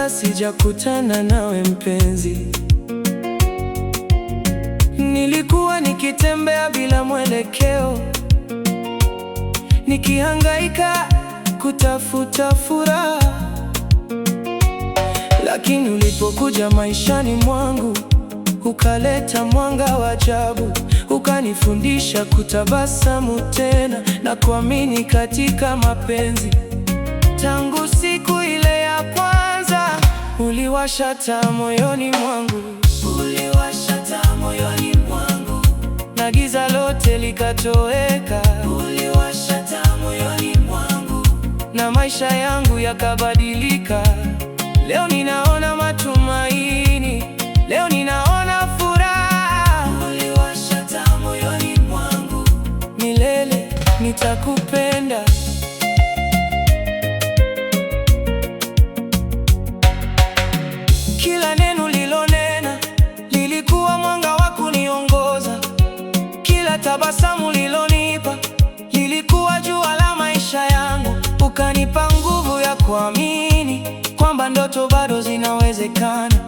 kabla sijakutana nawe mpenzi. Nilikuwa nikitembea bila mwelekeo, nikihangaika kutafuta furaha. Lakini ulipokuja maishani mwangu, ukaleta mwanga wa ajabu, ukanifundisha kutabasamu tena na kuamini katika mapenzi. Tangu siku ile ya kwanza, uliwasha taa moyoni mwangu, uliwasha taa moyoni mwangu, na giza lote likatoweka. Uliwasha taa moyoni mwangu, na maisha yangu yakabadilika. Leo ninaona matumaini, leo ninaona furaha. Uliwasha taa moyoni mwangu, milele nitakupenda. Kila neno ulilonena lilikuwa mwanga wa kuniongoza. Kila tabasamu ulilonipa lilikuwa jua la maisha yangu. Ukanipa nguvu ya kuamini kwamba ndoto bado zinawezekana,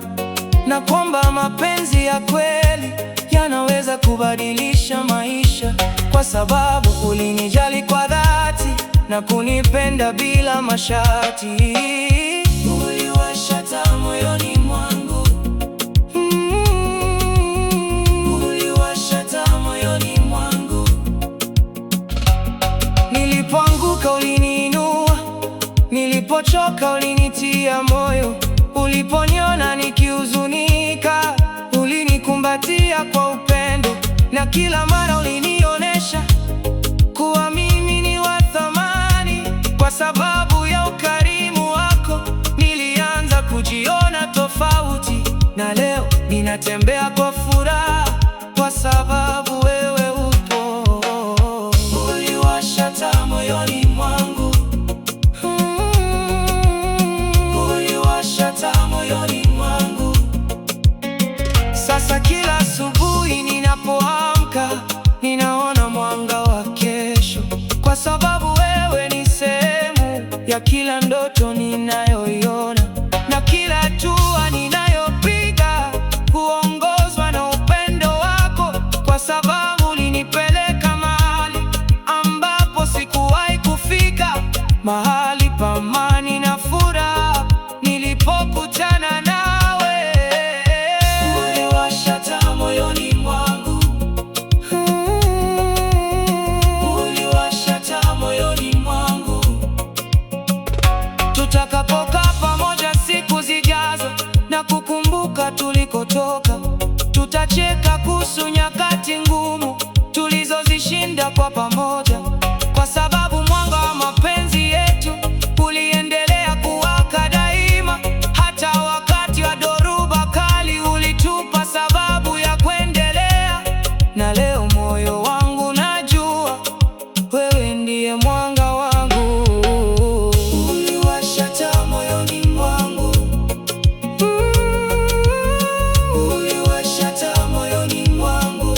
na kwamba mapenzi ya kweli yanaweza kubadilisha maisha. Kwa sababu ulinijali kwa dhati na kunipenda bila masharti. Uliwasha taa moyoni mwangu, uliwasha taa moyoni mwangu. Nilipoanguka uliniinua, nilipochoka ulinitia moyo. Uliponiona nikihuzunika, ulinikumbatia kwa upendo. Na kila mara ulinionyesha kuwa mimi ni wa thamani. Kwa sababu ya ukarimu wako, nilianza kujiona tofauti. Na leo ninatembea kwa furaha, kwa sababu wewe upo. Uliwasha taa moyoni mwangu, uliwasha taa moyoni mwangu. Sasa kila asubuhi ninapoamka, ninaona mwanga wa kesho. Kwa sababu wewe ni sehemu ya kila ndoto ninayoiona, na kila hatua ninayopiga huongozwa na upendo wako. Kwa sababu ulinipeleka mahali ambapo sikuwahi kufika, mahali pa amani na furaha nilipokutana nawe. Uliwasha taa moyoni mwangu, uliwasha taa moyoni mwangu. Tutakapokaa pamoja siku zijazo na kukumbuka tulikotoka, tutacheka kuhusu nyakati ngumu tulizozishinda kwa pamoja. Kwa sababu mwanga wa mapenzi yetu uliendelea kuwaka daima. Hata wakati wa dhoruba kali ulitupa sababu ya kuendelea. Na leo moyo wangu najua wewe ndiye mwanga wangu. Uliwasha taa moyoni mwangu, uliwasha taa moyoni mwangu.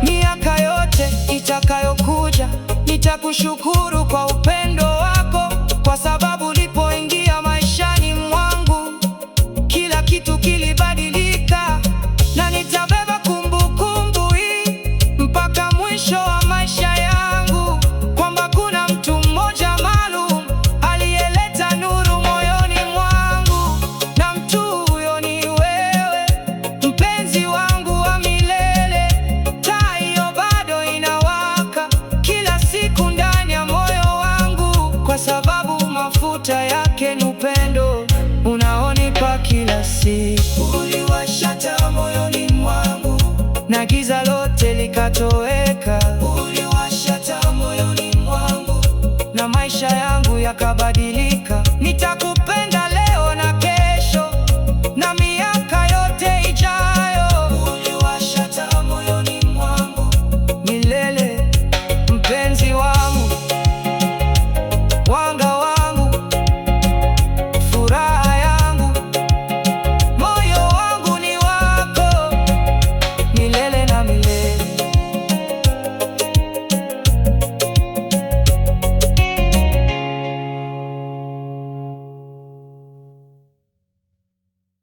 Miaka yote itakayokuja nitakushukuru kwa upendo wako. Kwa sababu ulipoingia maishani mwangu, kila kitu kilibadilika. Na nitabeba kumbukumbu hii mpaka mwisho wa maisha yangu, kwamba kuna mtu mmoja maalum aliyeleta nuru moyoni mwangu. Na mtu huyo ni wewe, mpenzi wangu wa milele. Taa hiyo bado inawaka kila siku ndani ya moyo wangu. Kwa sababu mafuta yake ni upendo unaonipa kila siku. Uliwasha taa moyoni mwangu, na giza lote likatoweka. Uliwasha taa moyoni mwangu, na maisha yangu yakabadilika.